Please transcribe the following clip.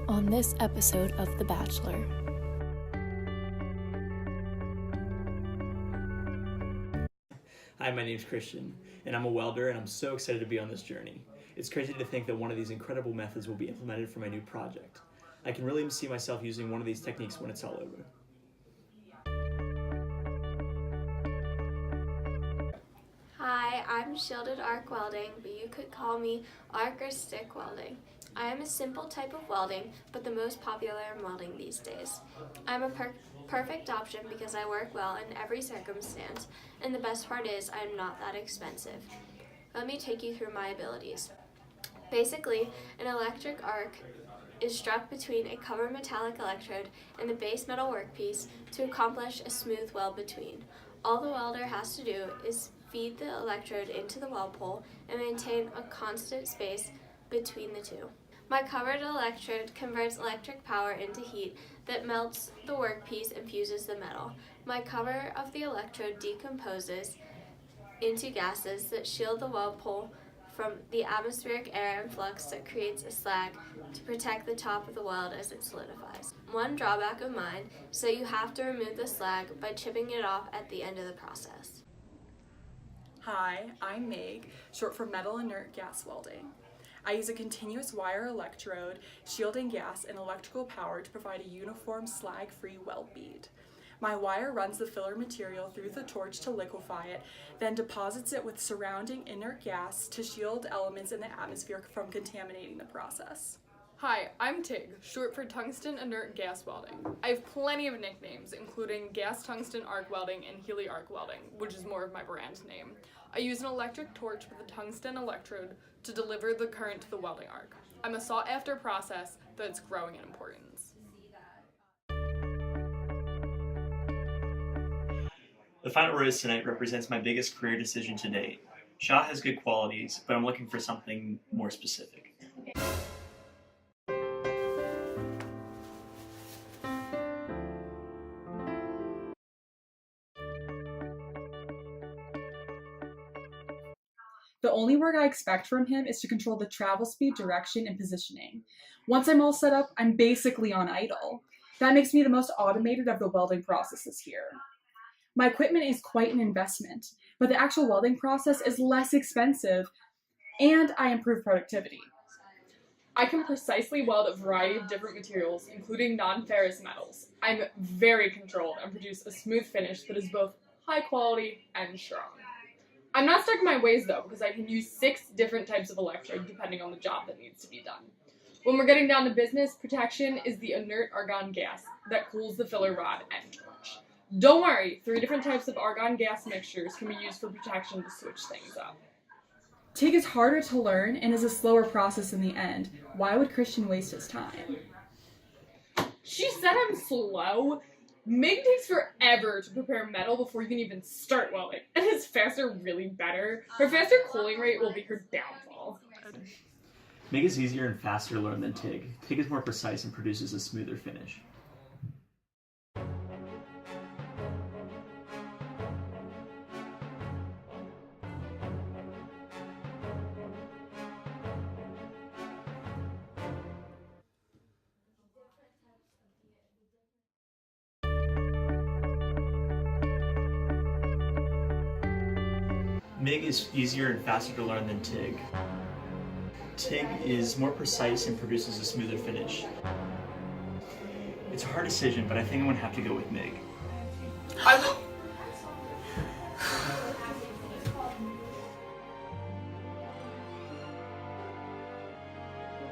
on this episode of The Bachelor. Hi, my name's Christian, and I'm a welder, and I'm so excited to be on this journey. It's crazy to think that one of these incredible methods will be implemented for my new project. I can really see myself using one of these techniques when it's all over. Hi, I'm Shielded Arc Welding, but you could call me arc or stick welding. I am a simple type of welding, but the most popular in welding these days. I'm a perfect option because I work well in every circumstance, and the best part is I'm not that expensive. Let me take you through my abilities. Basically, an electric arc is struck between a covered metallic electrode and the base metal workpiece to accomplish a smooth weld between. All the welder has to do is feed the electrode into the weld pole and maintain a constant space between the two. My covered electrode converts electric power into heat that melts the workpiece and fuses the metal. My cover of the electrode decomposes into gases that shield the weld pole from the atmospheric air influx that creates a slag to protect the top of the weld as it solidifies. One drawback of mine is that you have to remove the slag by chipping it off at the end of the process. Hi, I'm Meg, short for Metal Inert Gas Welding. I use a continuous wire electrode, shielding gas and electrical power to provide a uniform slag-free weld bead. My wire runs the filler material through the torch to liquefy it, then deposits it with surrounding inert gas to shield elements in the atmosphere from contaminating the process. Hi, I'm TIG, short for Tungsten Inert Gas Welding. I have plenty of nicknames, including Gas Tungsten Arc Welding and Heli Arc Welding, which is more of my brand name. I use an electric torch with a tungsten electrode to deliver the current to the welding arc. I'm a sought-after process that's growing in importance. The final rose tonight represents my biggest career decision to date. Shaw has good qualities, but I'm looking for something more specific. The only work I expect from him is to control the travel speed, direction, and positioning. Once I'm all set up, I'm basically on idle. That makes me the most automated of the welding processes here. My equipment is quite an investment, but the actual welding process is less expensive, and I improve productivity. I can precisely weld a variety of different materials, including non-ferrous metals. I'm very controlled and produce a smooth finish that is both high quality and strong. I'm not stuck in my ways though, because I can use 6 different types of electrode depending on the job that needs to be done. When we're getting down to business, protection is the inert argon gas that cools the filler rod and torch. Don't worry, 3 different types of argon gas mixtures can be used for protection to switch things up. TIG is harder to learn and is a slower process in the end. Why would Christian waste his time? She said I'm slow. MIG takes forever to prepare metal before you can even start welding, and is faster really better? Her faster cooling rate will be her downfall. MIG is easier and faster to learn than TIG. TIG is more precise and produces a smoother finish. MIG is easier and faster to learn than TIG. TIG is more precise and produces a smoother finish. It's a hard decision, but I think I'm going to have to go with MIG.